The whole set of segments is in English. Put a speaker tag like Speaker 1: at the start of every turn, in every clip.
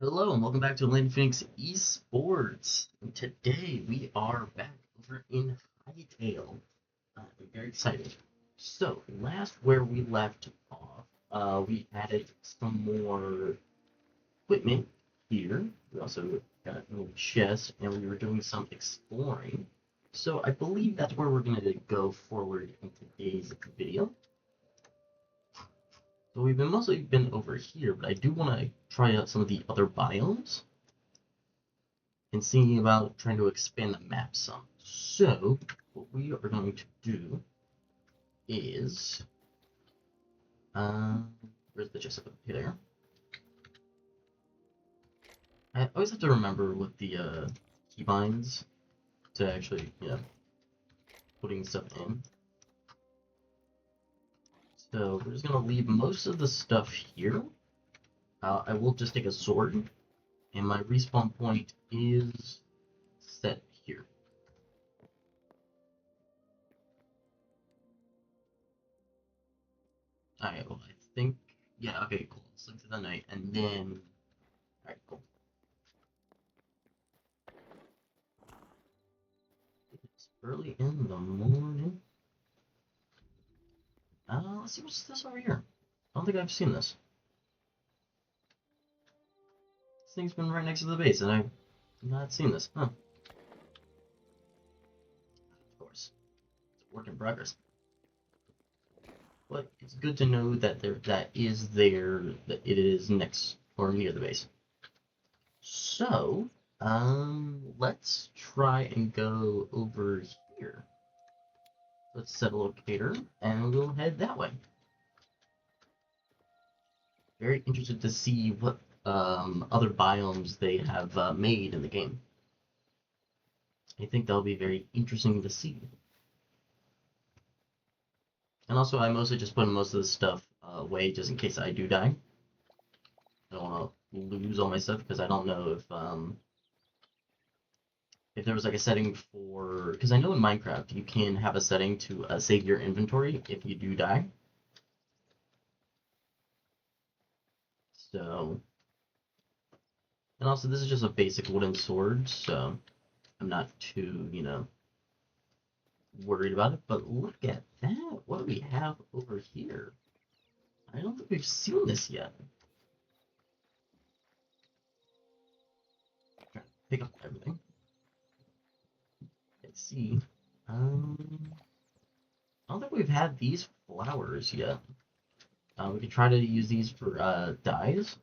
Speaker 1: Hello and welcome back to AtlantAPhoenixEsports. And today we are back over in Hytale. I'm very excited. So, last where we left off, we added some more equipment here. We also got a little chest and we were doing some exploring. So, I believe that's where we're going to go forward in today's video. So we've mostly been over here, but I do want to try out some of the other biomes and thinking about trying to expand the map some. So what we are going to do is, where's the chest up here? I always have to remember with the keybinds to actually, putting stuff in. So we're just gonna leave most of the stuff here. I will just take a sword, and my respawn point is set here. Alright, well, I think, yeah, okay, cool. Let's look to the night, and then, alright, cool. It's early in the morning. Let's see what's this over here. I don't think I've seen this. This thing's been right next to the base, and I've not seen this, huh? Of course. It's a work in progress. But it's good to know that that it is next or near the base. So, let's try and go over here. Let's set a locator, and we'll head that way. Very interested to see what other biomes they have made in the game. I think that'll be very interesting to see. And also, I mostly just put most of the stuff away just in case I do die. I don't want to lose all my stuff because I don't know if there was like a setting for, because I know in Minecraft you can have a setting to save your inventory if you do die. So, and also this is just a basic wooden sword, so I'm not too, worried about it. But look at that! What do we have over here? I don't think we've seen this yet. I'm trying to pick up everything. Let's see. I don't think we've had these flowers yet. We could try to use these for dyes.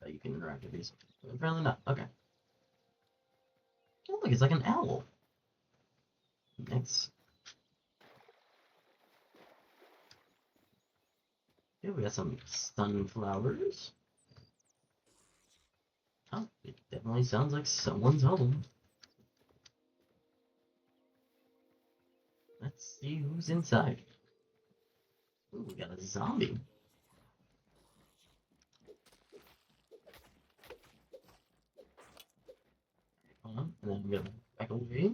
Speaker 1: You can interact with these. Apparently not. Okay. Oh, look, it's like an owl. Nice. Yeah, we got some sunflowers. Oh, it definitely sounds like someone's home. Let's see who's inside. Ooh, we got a zombie. Hold on, and then we got back away.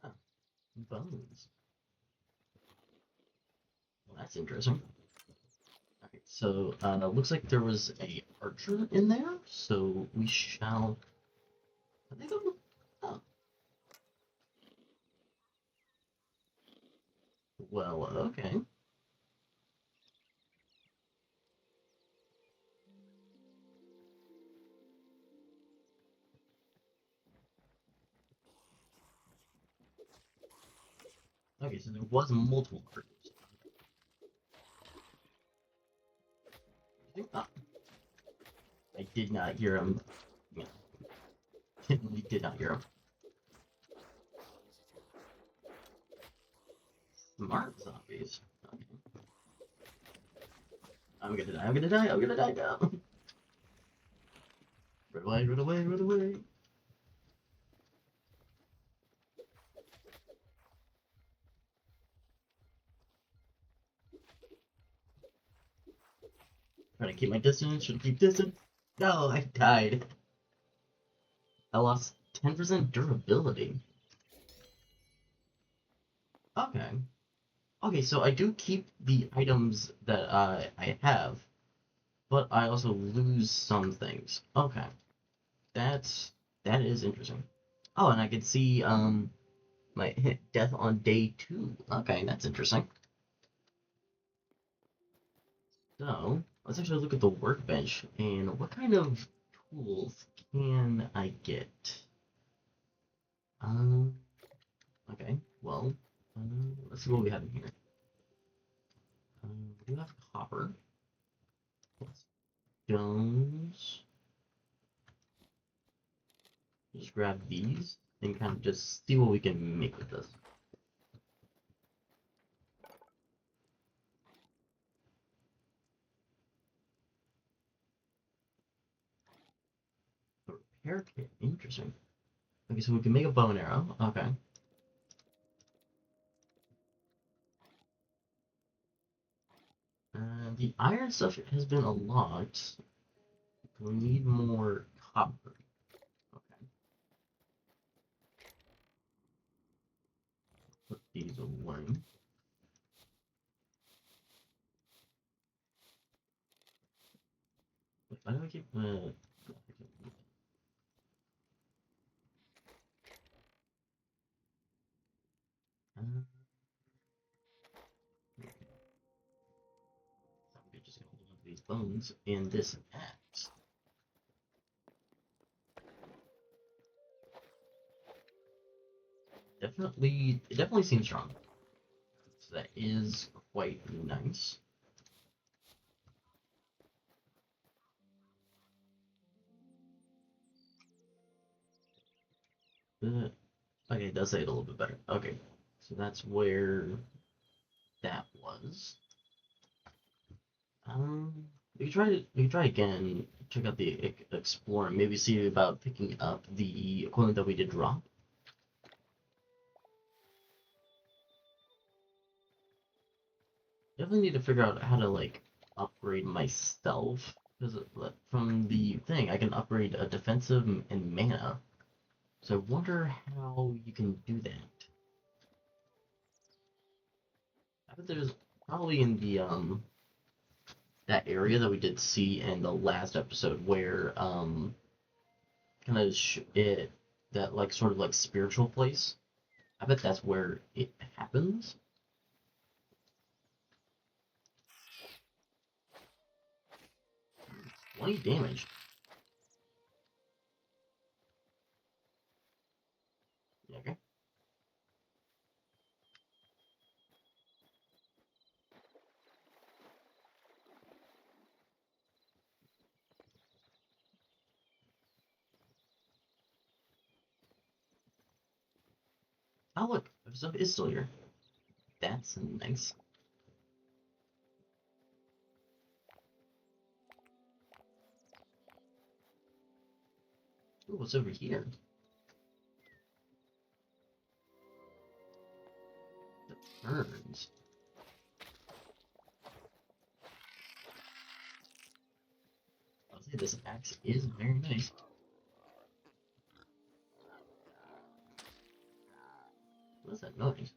Speaker 1: Ah, bones. Well, that's interesting. Okay, so looks like there was a archer in there, so we shall. I think I'm. Oh. Well, okay. Okay, so there was multiple archers. Ah, I did not hear him. Yeah. We did not hear him. Smart zombies. Okay. I'm gonna die, I'm gonna die, I'm gonna die now. Run away, run away, run away. Trying to keep my distance, should keep distance. No, I died. I lost 10% durability. Okay. Okay, so I do keep the items that I have, but I also lose some things. Okay. That's that is interesting. Oh, and I can see my hit death on day 2. Okay, that's interesting. So let's actually look at the workbench and what kind of tools can I get? Um, okay, well, let's see what we have in here. We do have copper, stones. Just grab these and kind of just see what we can make with this. A repair kit, interesting. Okay, so we can make a bow and arrow. Okay. The iron stuff has been a lot. We need more copper. Okay, put these away. Wait, why do I keep I'm just gonna hold on to these bones and this axe. It definitely seems strong. So that is quite nice. Okay, it does say it a little bit better. Okay, so that's where that was. We can try again. Check out the explore. Maybe see about picking up the equipment that we did drop. Definitely need to figure out how to like upgrade myself because from the thing I can upgrade a defensive and mana. So I wonder how you can do that. I bet there's probably in the that area that we did see in the last episode where kind of it that like sort of like spiritual place. I bet that's where it happens. 20 damage. Okay. Oh look, stuff is still here. That's nice. Ooh, what's over here? The ferns. I'll say this axe is very nice. What's that noise?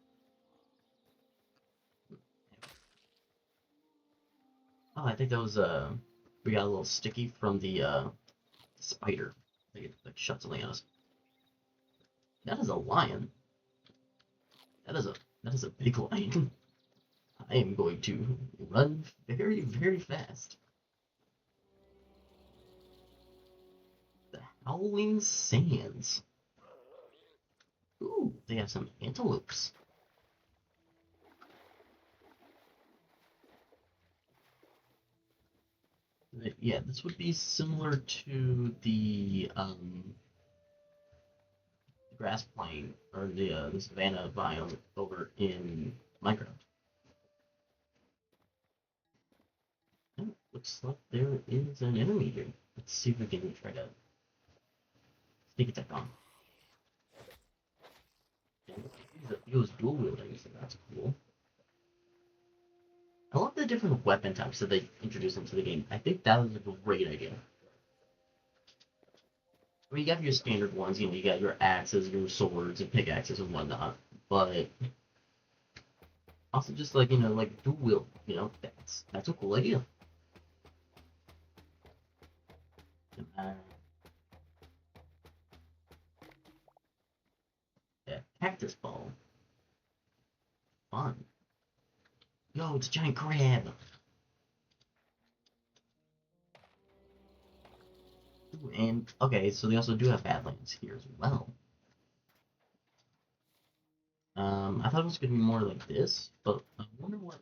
Speaker 1: Oh, I think that was we got a little sticky from the spider. I think it like shut something at us. That is a lion. That is a that is a big lion. I am going to run very, very fast. The Howling Sands. Ooh, they have some antelopes. Yeah, this would be similar to the grass plain or the savanna biome over in Minecraft. Oh, looks like there is an enemy here. Let's see if we can try to sneak attack on. He was dual wielding, so that's cool. I love the different weapon types that they introduced into the game. I think that was a great idea. I mean, you got your standard ones, you got your axes, your swords, and pickaxes and whatnot. But also just like, like dual wield, that's a cool idea. Uh, yeah, cactus ball. Fun. Yo, it's a giant crab. Ooh, and okay, so they also do have Badlands here as well. I thought it was gonna be more like this, but I wonder what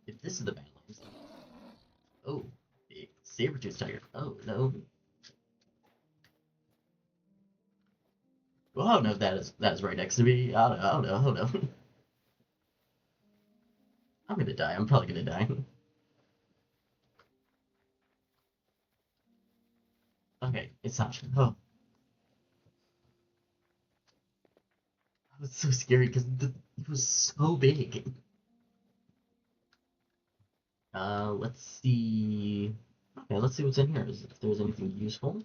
Speaker 1: if this is the Badlands. Oh, big saber-tooth tiger. Oh no. Well, I don't know if that is right next to me. I don't know. I don't know. I'm gonna die. I'm probably gonna die. Okay, it's not. Oh, that was so scary because it was so big. Let's see. Okay, let's see what's in here. If there's anything useful.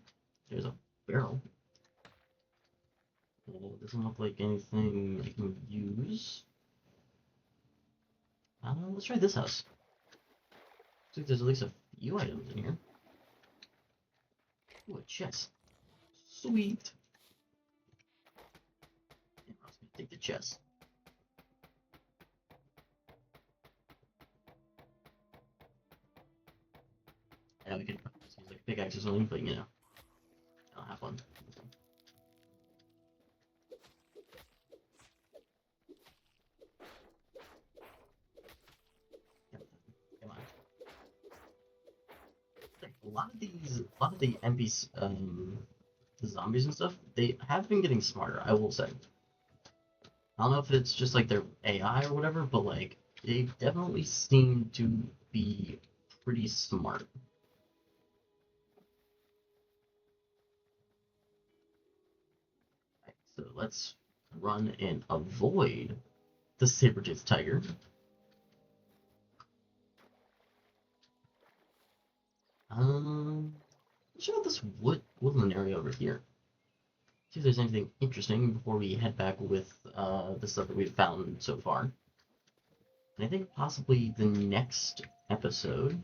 Speaker 1: There's a barrel. It doesn't look like anything I can use. Let's try this house. Looks like there's at least a few items in here. Ooh, a chest. Sweet. Yeah, I was gonna take the chest. Yeah, we could use like a pickaxe or something, but I don't have one. Come on. Like, a lot of the NPCs, the zombies and stuff, they have been getting smarter, I will say. I don't know if it's just like their AI or whatever, but like they definitely seem to be pretty smart. Right, so let's run and avoid the saber-toothed tiger. Check out this woodland area over here. See if there's anything interesting before we head back with the stuff that we've found so far. And I think possibly the next episode.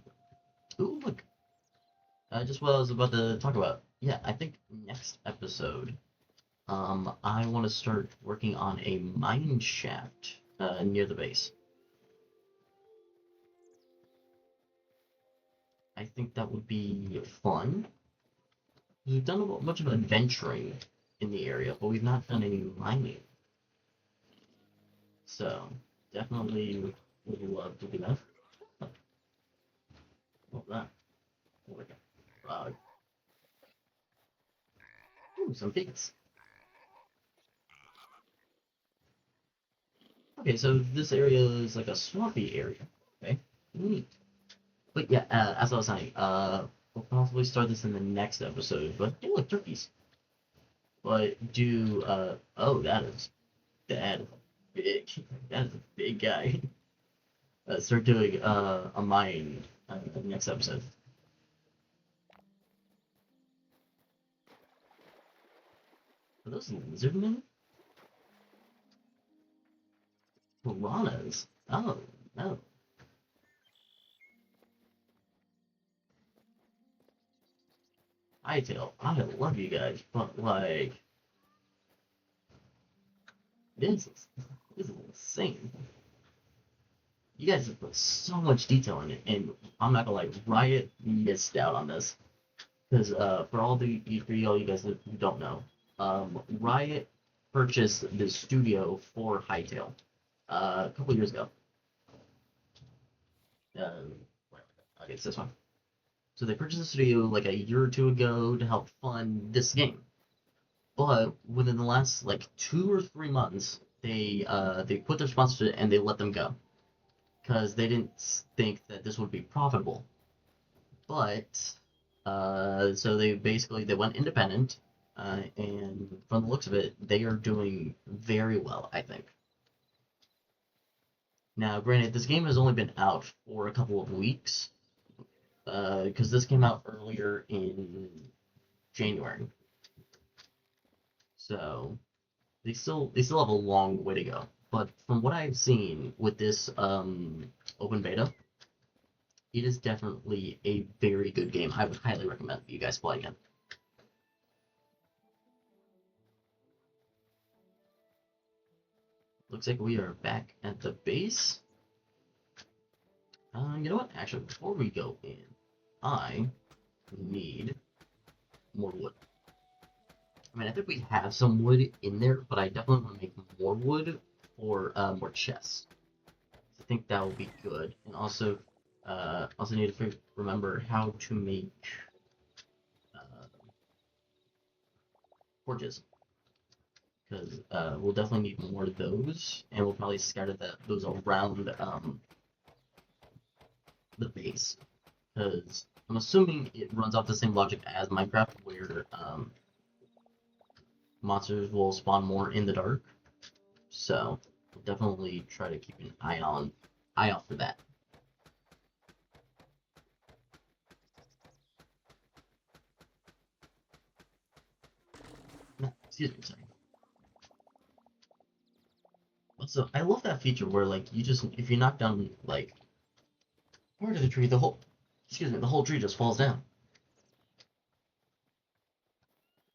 Speaker 1: Ooh, look! Just what I was about to talk about. Yeah, I think next episode, I want to start working on a mine shaft near the base. I think that would be fun. We've done a bunch of adventuring in the area, but we've not done any mining. So, definitely would love to do that. What was that? Oh, like a frog. Ooh, some pigs. Okay, so this area is like a swampy area. Okay, neat. But yeah, as I was saying, we'll possibly start this in the next episode. But hey, look, turkeys. But oh, that is big. That is a big guy. Start doing a mine next episode. Are those lizard men? Piranhas. Oh, no. Hytale, I love you guys, but like, this is insane. You guys have put so much detail in it, and I'm not gonna like, Riot missed out on this because for all you guys that who don't know, Riot purchased the studio for Hytale a couple years ago. Uh, okay, it's this one. So they purchased the studio like a year or two ago to help fund this game. But within the last like 2 or 3 months, they quit their sponsorship and they let them go because they didn't think that this would be profitable. But so they went independent, and from the looks of it, they are doing very well, I think. Now, granted, this game has only been out for a couple of weeks, because this came out earlier in January. So they still have a long way to go. But from what I've seen with this open beta, it is definitely a very good game. I would highly recommend you guys playing it. Looks like we are back at the base. You know what? Actually, before we go in, I need more wood. I mean, I think we have some wood in there, but I definitely want to make more wood for more chests. I think that will be good. And also need to remember how to make torches. Because we'll definitely need more of those, and we'll probably scatter those around the base. Because I'm assuming it runs off the same logic as Minecraft, where monsters will spawn more in the dark. So we'll definitely try to keep an eye out for that. No, excuse me, sorry. Also, I love that feature where like if you knock down like part of the tree, the whole tree just falls down.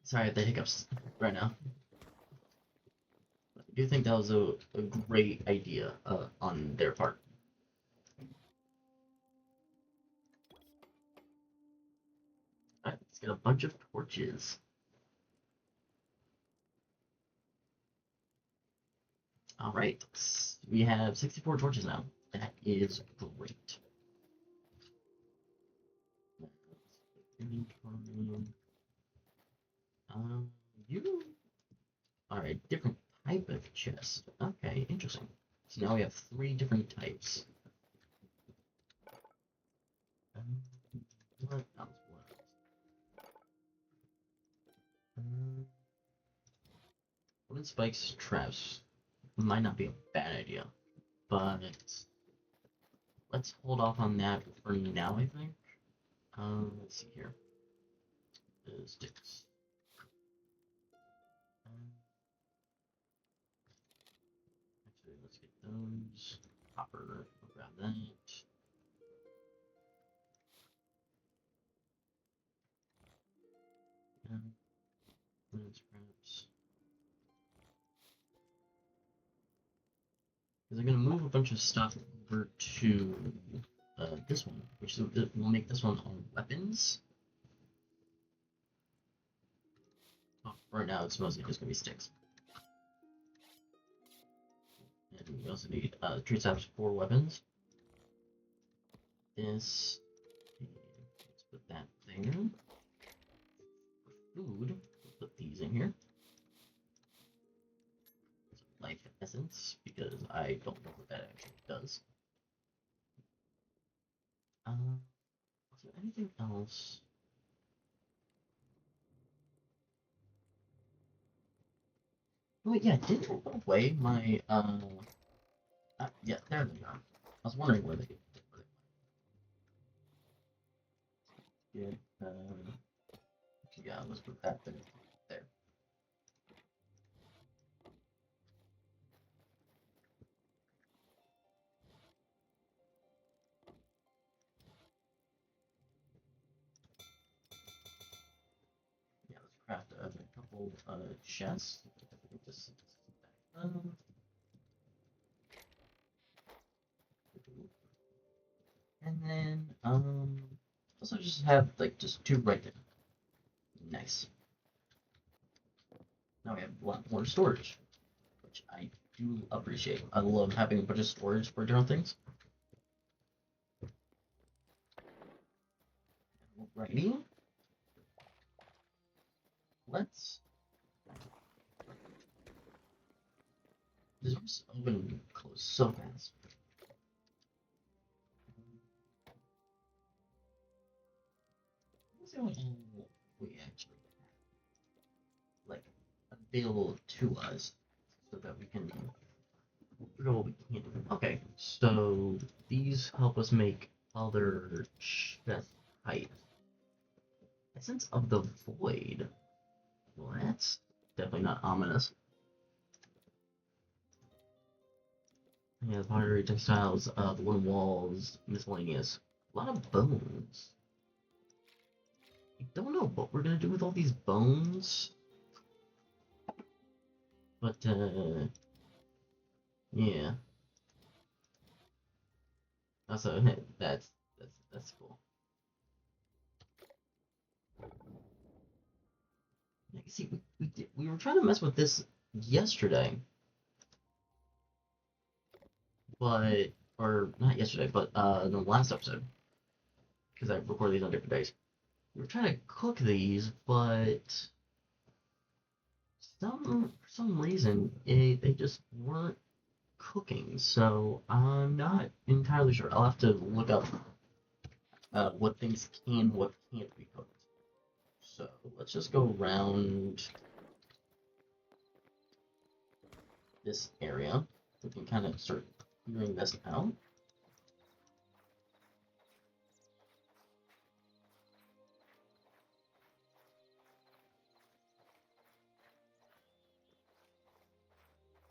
Speaker 1: Sorry, I have the hiccups right now. I do think that was a great idea on their part. Alright, let's get a bunch of torches. Alright, we have 64 torches now. That is great. You are a different type of chest. Okay, interesting. So now we have 3 different types. What else? Wooden spikes traps might not be a bad idea, but let's hold off on that for now, I think. Let's see here. Sticks. Actually, let's get those. Copper, we'll grab that. Scraps. Because I'm going to move a bunch of stuff over to this one, which will make this one on weapons. Oh, right now it's mostly just going to be sticks. And we also need tree saps for weapons. This. Let's put that there. For food, we'll put these in here. Life essence, because I don't know what that actually does. Is there anything else? Wait, yeah, didn't I put away my, yeah, there they are. I was wondering where they went. Yeah, yeah, let's put that there. Yeah, let's craft a couple chests. Just and then also just have like just 2 right there. Nice. Now we have a lot more storage, which I do appreciate. I love having a bunch of storage for different things. Alrighty. Let's. This was open and close so fast. What's the only animal we actually have, like, available to us so that we can figure out what we can do? Okay, so these help us make other chest types. Essence of the Void. What? Definitely not ominous. Yeah, the pottery, textiles, the wooden walls, miscellaneous. A lot of bones. I don't know what we're gonna do with all these bones. But, yeah. Also, that's cool. Yeah, see, we were trying to mess with this yesterday, but, or not yesterday, but, the last episode, because I record these on different days. We were trying to cook these, but for some reason, they just weren't cooking, so I'm not entirely sure. I'll have to look up what things can, what can't be cooked. So let's just go around this area. We can kind of start figuring this out.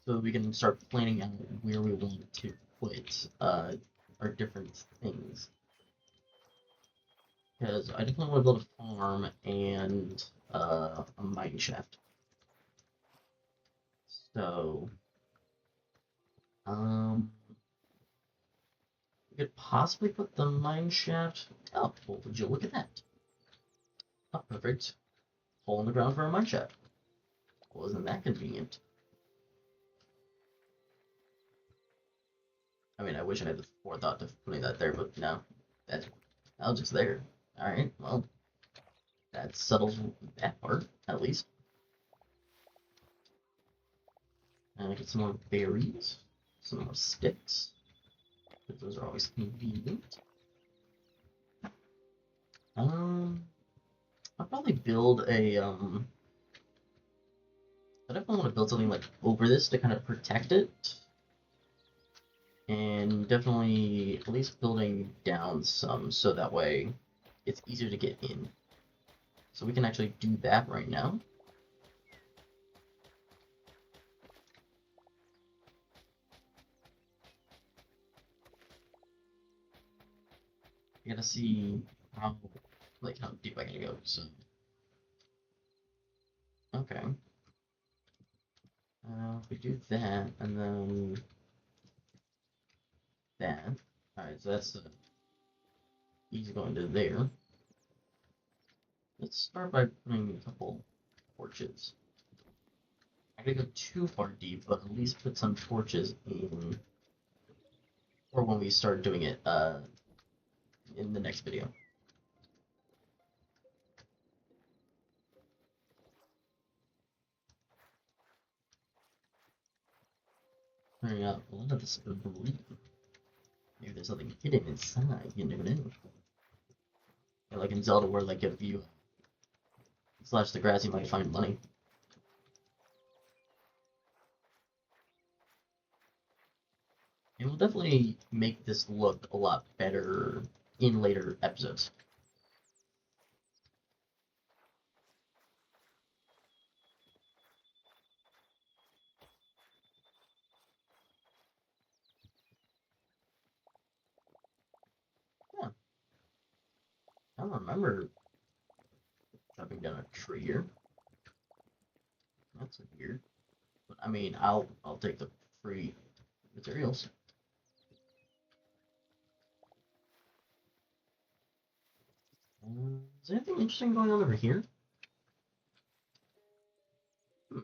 Speaker 1: So we can start planning out where we want to put our different things. Because I definitely want to build a farm and a mine shaft. So, we could possibly put the mine shaft. Oh, well, would you look at that? Oh, perfect. Hole in the ground for a mine shaft. Wasn't that convenient? I mean, I wish I had the forethought of putting that there, but no. That was just there. Alright, well, that settles that part, at least. And I get some more berries, some more sticks, because those are always convenient. I'll probably build a, I definitely want to build something, like, over this to kind of protect it. And definitely at least building down some, so that way it's easier to get in. So we can actually do that right now. I gotta see how deep I can go, so. Okay. If we do that, and then that. Alright, so that's easy going to there. Let's start by putting a couple torches. I gotta go too far deep, but at least put some torches in, or when we start doing it, in the next video. Clearing out a lot of this debris. Maybe there's something hidden inside, you never know. Yeah, like in Zelda, where like if you slash the grass, you might find money. And we'll definitely make this look a lot better in later episodes. Yeah. I don't remember chopping down a tree here. That's weird. But I mean, I'll take the free materials. Is there anything interesting going on over here? I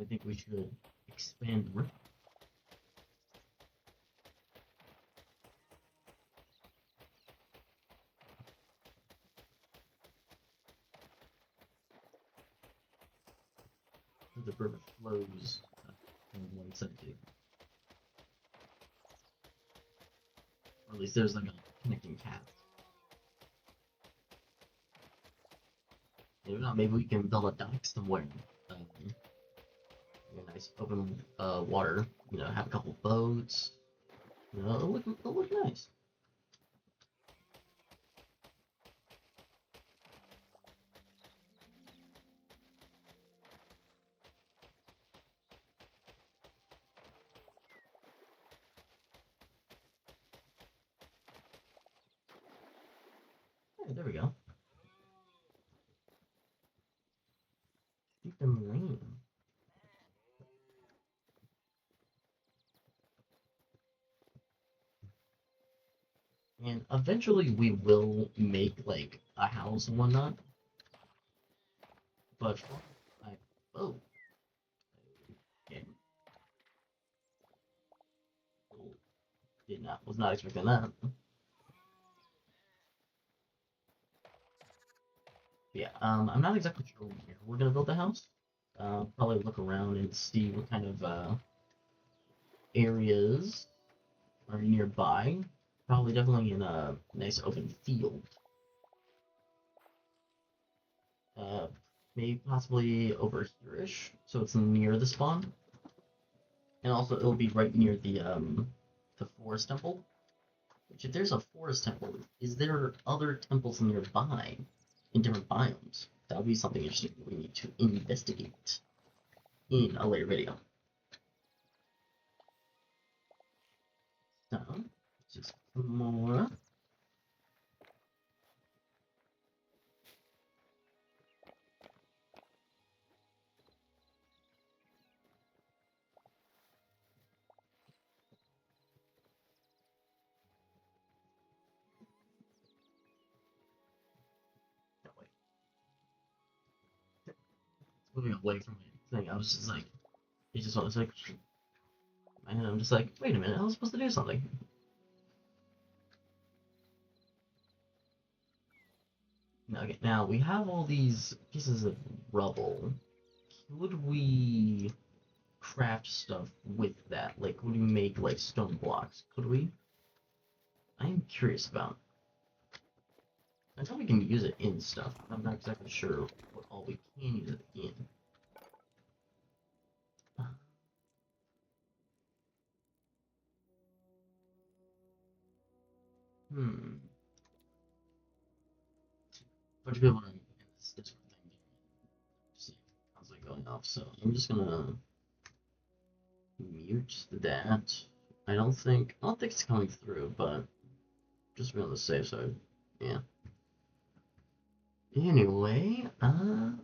Speaker 1: think we should expand the river. The river flows on one side too. Or at least there's like a connecting path. Maybe we can build a dock somewhere. A nice open water. Have a couple boats. It'll look nice. there we go. Keep them lame. And eventually we will make like a house and whatnot. But oh, okay. Was not expecting that. Yeah, I'm not exactly sure where we're gonna build the house. Probably look around and see what kind of areas are nearby. Probably definitely in a nice open field. Maybe possibly over here-ish, so it's near the spawn. And also it'll be right near the forest temple. Which if there's a forest temple, is there other temples nearby in different biomes? That would be something interesting we need to investigate in a later video. So, just more. No, wait. It's moving away from my thing. I was just like, it just was like, and I'm just like, wait a minute, I was supposed to do something. Okay, now we have all these pieces of rubble. Could we craft stuff with that? Like, would we make like stone blocks? Could we? I'm curious about. I know we can use it in stuff. I'm not exactly sure what all we can use it in. Hmm. Bunch of people in this Discord thing just constantly going off, so I'm just gonna mute that. I don't think it's coming through, but just be on the safe side. Yeah. Anyway, okay,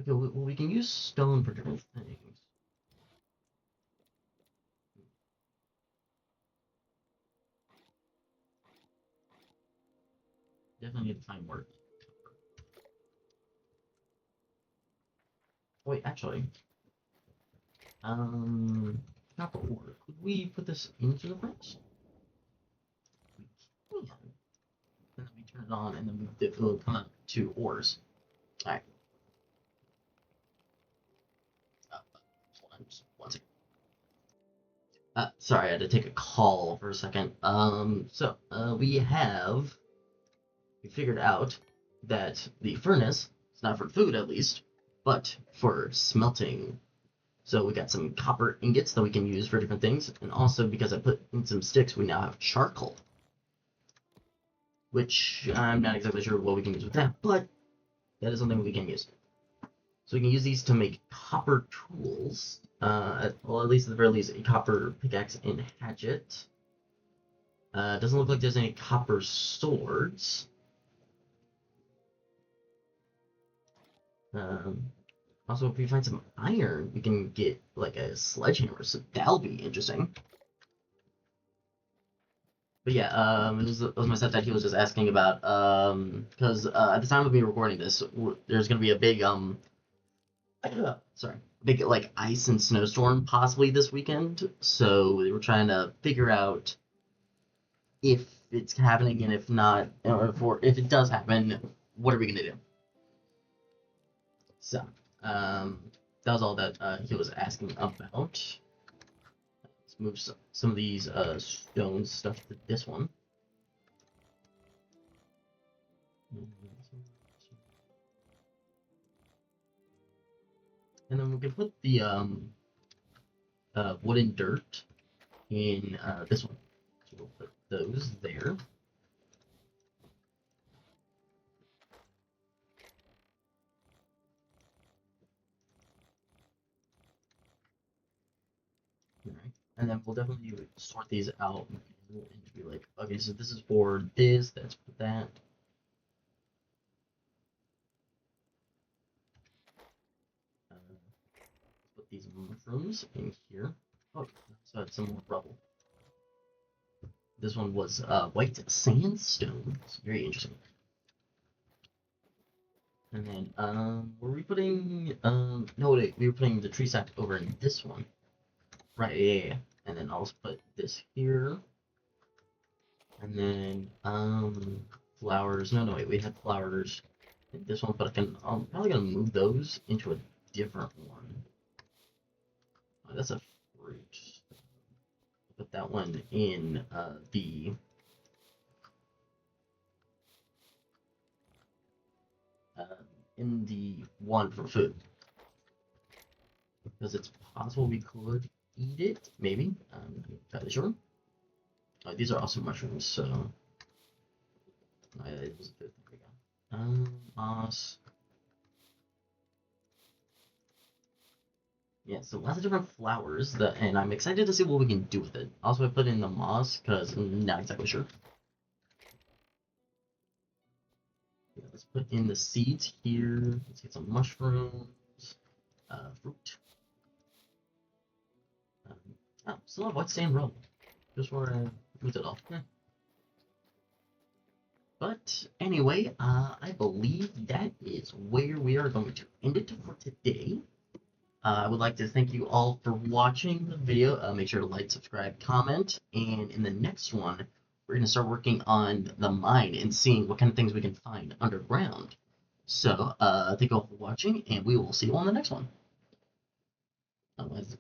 Speaker 1: well, we can use stone for different things. Definitely need to find more. Wait, actually, copper ore. Could we put this into the furnace? We can. And then we turn it on, and then it will come out two ores. All right. Hold on, just one second. Sorry, I had to take a call for a second. We figured out that the furnace is not for food, at least, but for smelting. So we got some copper ingots that we can use for different things, and also because I put in some sticks, we now have charcoal. Which I'm not exactly sure what we can use with that, but that is something we can use. So we can use these to make copper tools. Well, at least at the very least, a copper pickaxe and hatchet. Doesn't look like there's any copper swords. Also, if we find some iron, we can get like a sledgehammer, so that'll be interesting. But yeah, it was my stepdad. He was just asking about because at the time of me recording this, there's gonna be a big sorry, big like ice and snowstorm possibly this weekend. So we were trying to figure out if it's happening, and if not, or if it does happen, what are we gonna do? So that was all that he was asking about. Let's move some of these stone stuff to this one. And then we can put the wood and dirt in this one. So we'll put those there. Alright. And then we'll definitely sort these out And to be like, okay, so this is for this, that's for that. Let's put these mushrooms in here. Oh, so it's some more rubble. This one was white sandstone. It's very interesting. And then, were we putting, no, wait, we were putting the tree sap over in this one. Right, yeah. And then I'll just put this here. And then, flowers. No, wait, we had flowers in this one, but I'm probably gonna move those into a different one. Oh, that's a fruit. Put that one in, uh, in the one for food. Because it's possible we could eat it, maybe. I'm not entirely sure. These are awesome mushrooms, so it was good. There we go. Moss. Yeah, so lots of different flowers that, and I'm excited to see what we can do with it. Also, I put in the moss because I'm not exactly sure. Yeah, let's put in the seeds here. Let's get some mushrooms, fruit. Still have white sand rubble. Just where I moved it off. But anyway, I believe that is where we are going to end it for today. I would like to thank you all for watching the video. Make sure to like, subscribe, comment, and in the next one, we're going to start working on the mine and seeing what kind of things we can find underground. So, thank you all for watching, and we will see you on the next one. Otherwise,